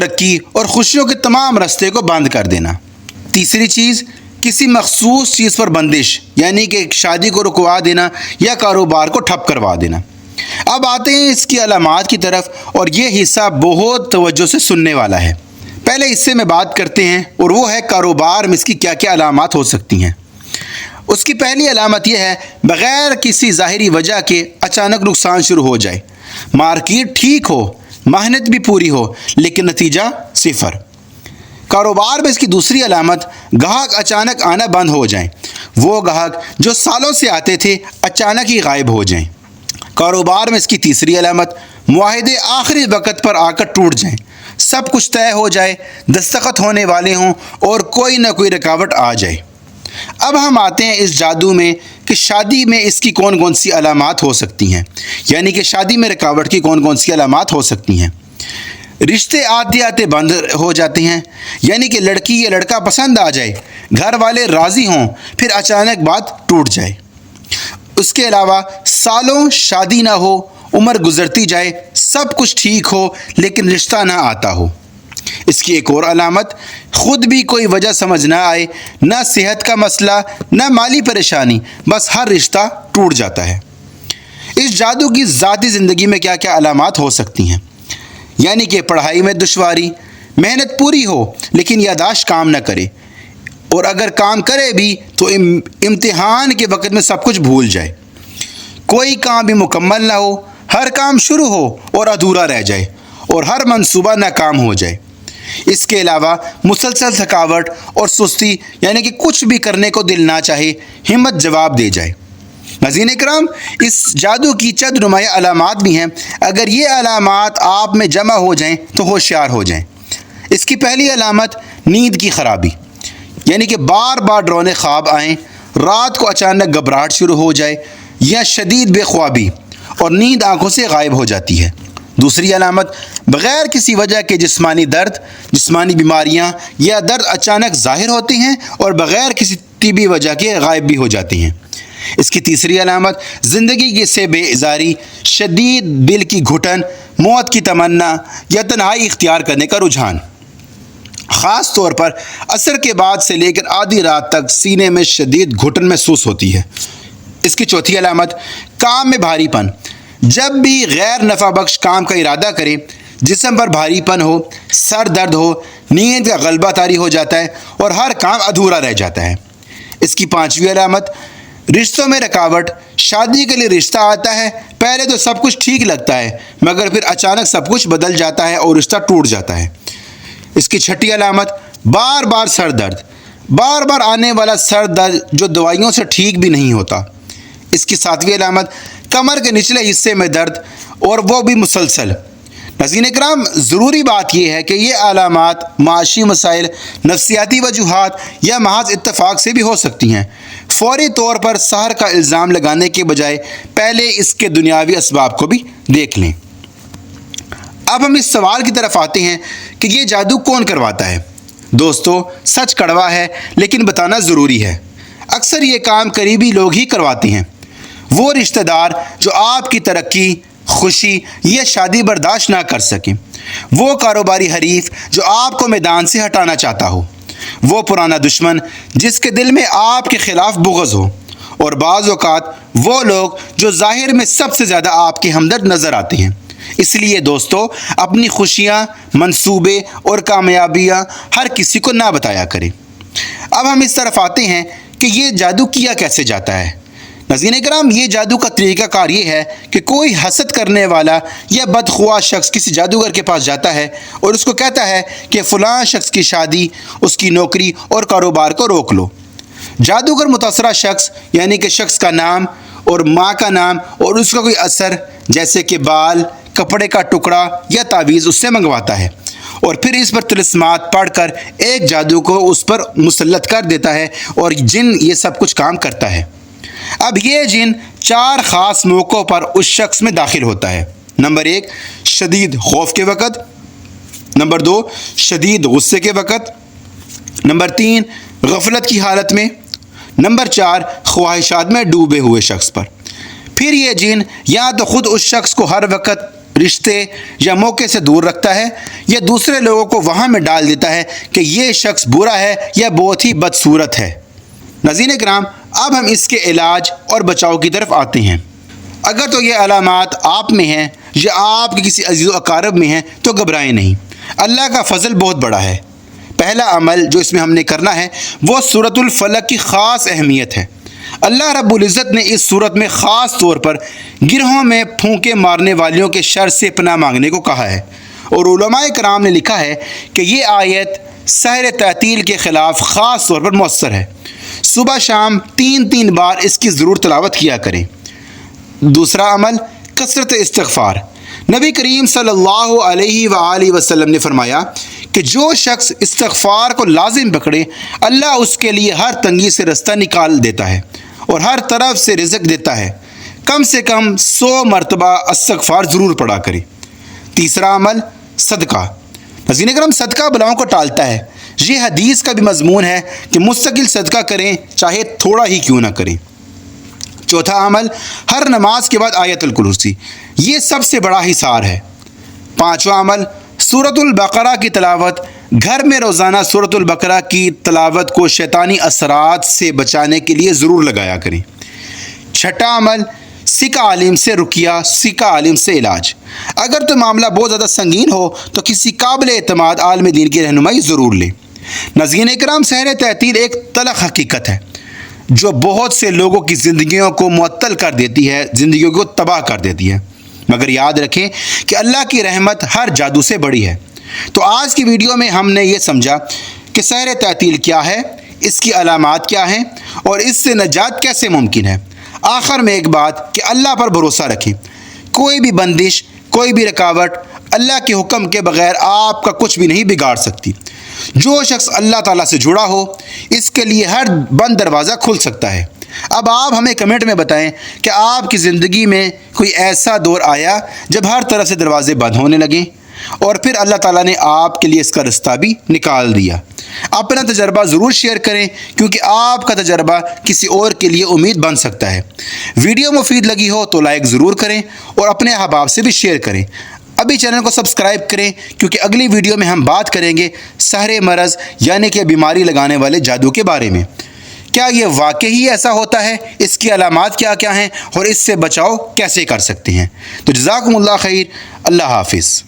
ترقی اور خوشیوں کے تمام راستے کو بند کر دینا۔ تیسری چیز، کسی مخصوص چیز پر بندش، یعنی کہ شادی کو رکوا دینا یا کاروبار کو ٹھپ کروا دینا۔ اب آتے ہیں اس کی علامات کی طرف، اور یہ حصہ بہت توجہ سے سننے والا ہے۔ پہلے حصے میں بات کرتے ہیں، اور وہ ہے کاروبار میں اس کی کیا کیا علامات ہو سکتی ہیں۔ اس کی پہلی علامت یہ ہے، بغیر کسی ظاہری وجہ کے اچانک نقصان شروع ہو جائے۔ مارکیٹ ٹھیک ہو، محنت بھی پوری ہو، لیکن نتیجہ صفر۔ کاروبار میں اس کی دوسری علامت، گاہک اچانک آنا بند ہو جائیں۔ وہ گاہک جو سالوں سے آتے تھے اچانک ہی غائب ہو جائیں۔ کاروبار میں اس کی تیسری علامت، معاہدے آخری وقت پر آ کر ٹوٹ جائیں۔ سب کچھ طے ہو جائے، دستخط ہونے والے ہوں اور کوئی نہ کوئی رکاوٹ آ جائے۔ اب ہم آتے ہیں اس جادو میں کہ شادی میں اس کی کون کون سی علامات ہو سکتی ہیں، یعنی کہ شادی میں رکاوٹ کی کون کون سی علامات ہو سکتی ہیں۔ رشتے آتے آتے بند ہو جاتے ہیں، یعنی کہ لڑکی یا لڑکا پسند آ جائے، گھر والے راضی ہوں، پھر اچانک بات ٹوٹ جائے۔ اس کے علاوہ سالوں شادی نہ ہو، عمر گزرتی جائے، سب کچھ ٹھیک ہو لیکن رشتہ نہ آتا ہو۔ اس کی ایک اور علامت، خود بھی کوئی وجہ سمجھ نہ آئے، نہ صحت کا مسئلہ نہ مالی پریشانی، بس ہر رشتہ ٹوٹ جاتا ہے۔ اس جادو کی ذاتی زندگی میں کیا کیا علامات ہو سکتی ہیں، یعنی کہ پڑھائی میں دشواری، محنت پوری ہو لیکن یادداشت کام نہ کرے، اور اگر کام کرے بھی تو امتحان کے وقت میں سب کچھ بھول جائے، کوئی کام بھی مکمل نہ ہو، ہر کام شروع ہو اور ادھورا رہ جائے، اور ہر منصوبہ ناکام ہو جائے۔ اس کے علاوہ مسلسل تھکاوٹ اور سستی، یعنی کہ کچھ بھی کرنے کو دل نہ چاہے، ہمت جواب دے جائے۔ ناظرین کرام، اس جادو کی چند نمایاں علامات بھی ہیں۔ اگر یہ علامات آپ میں جمع ہو جائیں تو ہوشیار ہو جائیں۔ اس کی پہلی علامت، نیند کی خرابی، یعنی کہ بار بار ڈراؤنے خواب آئیں، رات کو اچانک گھبراہٹ شروع ہو جائے، یا شدید بے خوابی اور نیند آنکھوں سے غائب ہو جاتی ہے۔ دوسری علامت، بغیر کسی وجہ کے جسمانی درد، جسمانی بیماریاں یا درد اچانک ظاہر ہوتے ہیں اور بغیر کسی طبی وجہ کے غائب بھی ہو جاتے ہیں۔ اس کی تیسری علامت، زندگی سے بے ازاری، شدید دل کی گھٹن، موت کی تمنا یا تنہائی اختیار کرنے کا رجحان۔ خاص طور پر عصر کے بعد سے لے کر آدھی رات تک سینے میں شدید گھٹن محسوس ہوتی ہے۔ اس کی چوتھی علامت، کام میں بھاری پن، جب بھی غیر نفع بخش کام کا ارادہ کرے، جسم پر بھاری پن ہو، سر درد ہو، نیند کا غلبہ طاری ہو جاتا ہے اور ہر کام ادھورا رہ جاتا ہے۔ اس کی پانچویں علامت، رشتوں میں رکاوٹ، شادی کے لیے رشتہ آتا ہے، پہلے تو سب کچھ ٹھیک لگتا ہے مگر پھر اچانک سب کچھ بدل جاتا ہے اور رشتہ ٹوٹ جاتا ہے۔ اس کی چھٹی علامت، بار بار سر درد، بار بار آنے والا سر درد جو دوائیوں سے ٹھیک بھی نہیں ہوتا۔ اس کی ساتویں علامت، کمر کے نچلے حصے میں درد اور وہ بھی مسلسل۔ ناظرین کرام، ضروری بات یہ ہے کہ یہ علامات معاشی مسائل، نفسیاتی وجوہات یا محض اتفاق سے بھی ہو سکتی ہیں۔ فوری طور پر سحر کا الزام لگانے کے بجائے پہلے اس کے دنیاوی اسباب کو بھی دیکھ لیں۔ اب ہم اس سوال کی طرف آتے ہیں کہ یہ جادو کون کرواتا ہے؟ دوستو، سچ کڑوا ہے لیکن بتانا ضروری ہے۔ اکثر یہ کام قریبی لوگ ہی کرواتے ہیں، وہ رشتہ دار جو آپ کی ترقی، خوشی یا شادی برداشت نہ کر سکیں، وہ کاروباری حریف جو آپ کو میدان سے ہٹانا چاہتا ہو، وہ پرانا دشمن جس کے دل میں آپ کے خلاف بغض ہو، اور بعض اوقات وہ لوگ جو ظاہر میں سب سے زیادہ آپ کے ہمدرد نظر آتے ہیں۔ اس لیے دوستو، اپنی خوشیاں، منصوبے اور کامیابیاں ہر کسی کو نہ بتایا کریں۔ اب ہم اس طرف آتے ہیں کہ یہ جادو کیا کیسے جاتا ہے۔ ناظرین کرام، یہ جادو کا طریقہ کار یہ ہے کہ کوئی حسد کرنے والا یا بدخواہ شخص کسی جادوگر کے پاس جاتا ہے اور اس کو کہتا ہے کہ فلاں شخص کی شادی، اس کی نوکری اور کاروبار کو روک لو۔ جادوگر متاثرہ شخص، یعنی کہ شخص کا نام اور ماں کا نام اور اس کا کوئی اثر، جیسے کہ بال، کپڑے کا ٹکڑا یا تعویذ، اس سے منگواتا ہے اور پھر اس پر طلسمات پڑھ کر ایک جادو کو اس پر مسلط کر دیتا ہے، اور جن یہ سب کچھ کام کرتا ہے۔ اب یہ جن 4 خاص موقعوں پر اس شخص میں داخل ہوتا ہے۔ نمبر 1، شدید خوف کے وقت۔ نمبر 2، شدید غصے کے وقت۔ نمبر 3، غفلت کی حالت میں۔ نمبر 4، خواہشات میں ڈوبے ہوئے شخص پر۔ پھر یہ جن یا تو خود اس شخص کو ہر وقت رشتے یا موقع سے دور رکھتا ہے یا دوسرے لوگوں کو وہاں میں ڈال دیتا ہے کہ یہ شخص برا ہے یا بہت ہی بدصورت ہے۔ ناظرین کرام، اب ہم اس کے علاج اور بچاؤ کی طرف آتے ہیں۔ اگر تو یہ علامات آپ میں ہیں یا آپ کے کسی عزیز و اقارب میں ہیں تو گھبرائیں نہیں، اللہ کا فضل بہت بڑا ہے۔ پہلا عمل جو اس میں ہم نے کرنا ہے وہ سورۃ الفلق کی خاص اہمیت ہے۔ اللہ رب العزت نے اس صورت میں خاص طور پر گرہوں میں پھونکے مارنے والیوں کے شر سے پناہ مانگنے کو کہا ہے، اور علماء کرام نے لکھا ہے کہ یہ آیت سحر تعطیل کے خلاف خاص طور پر مؤثر ہے۔ صبح شام 3 بار اس کی ضرور تلاوت کیا کریں۔ دوسرا عمل کثرت استغفار۔ نبی کریم صلی اللہ علیہ وآلہ وسلم نے فرمایا کہ جو شخص استغفار کو لازم پکڑے، اللہ اس کے لیے ہر تنگی سے رستہ نکال دیتا ہے اور ہر طرف سے رزق دیتا ہے۔ کم سے کم 100 مرتبہ استغفار ضرور پڑھا کریں۔ تیسرا عمل صدقہ۔ ناظرین کرام، صدقہ بلاؤں کو ٹالتا ہے۔ یہ حدیث کا بھی مضمون ہے کہ مستقل صدقہ کریں، چاہے تھوڑا ہی کیوں نہ کریں۔ چوتھا عمل ہر نماز کے بعد آیت الکرسی، یہ سب سے بڑا حصار ہے۔ پانچواں عمل سورۃ البقرہ کی تلاوت۔ گھر میں روزانہ سورۃ البقرہ کی تلاوت کو شیطانی اثرات سے بچانے کے لیے ضرور لگایا کریں۔ چھٹا عمل سکھ عالم سے رقیہ، سکھ عالم سے علاج۔ اگر تو معاملہ بہت زیادہ سنگین ہو تو کسی قابل اعتماد عالم دین کی رہنمائی ضرور لیں۔ ناظرین کرام، سحر تعطیل ایک تلخ حقیقت ہے جو بہت سے لوگوں کی زندگیوں کو معطل کر دیتی ہے، زندگیوں کو تباہ کر دیتی ہے، مگر یاد رکھیں کہ اللہ کی رحمت ہر جادو سے بڑی ہے۔ تو آج کی ویڈیو میں ہم نے یہ سمجھا کہ سحر تعطیل کیا ہے، اس کی علامات کیا ہیں اور اس سے نجات کیسے ممکن ہے۔ آخر میں ایک بات کہ اللہ پر بھروسہ رکھیں۔ کوئی بھی بندش، کوئی بھی رکاوٹ اللہ کے حکم کے بغیر آپ کا کچھ بھی نہیں بگاڑ سکتی۔ جو شخص اللہ تعالیٰ سے جڑا ہو، اس کے لیے ہر بند دروازہ کھل سکتا ہے۔ اب آپ ہمیں کمنٹ میں بتائیں کہ آپ کی زندگی میں کوئی ایسا دور آیا جب ہر طرف سے دروازے بند ہونے لگیں اور پھر اللہ تعالیٰ نے آپ کے لیے اس کا رستہ بھی نکال دیا۔ اپنا تجربہ ضرور شیئر کریں، کیونکہ آپ کا تجربہ کسی اور کے لیے امید بن سکتا ہے۔ ویڈیو مفید لگی ہو تو لائک ضرور کریں اور اپنے احباب سے بھی شیئر کریں۔ ابھی چینل کو سبسکرائب کریں، کیونکہ اگلی ویڈیو میں ہم بات کریں گے سحر مرض یعنی کہ بیماری لگانے والے جادو کے بارے میں۔ کیا یہ واقعی ایسا ہوتا ہے؟ اس کی علامات کیا کیا ہیں اور اس سے بچاؤ کیسے کر سکتے ہیں؟ تو جزاکم اللہ خیر، اللہ حافظ۔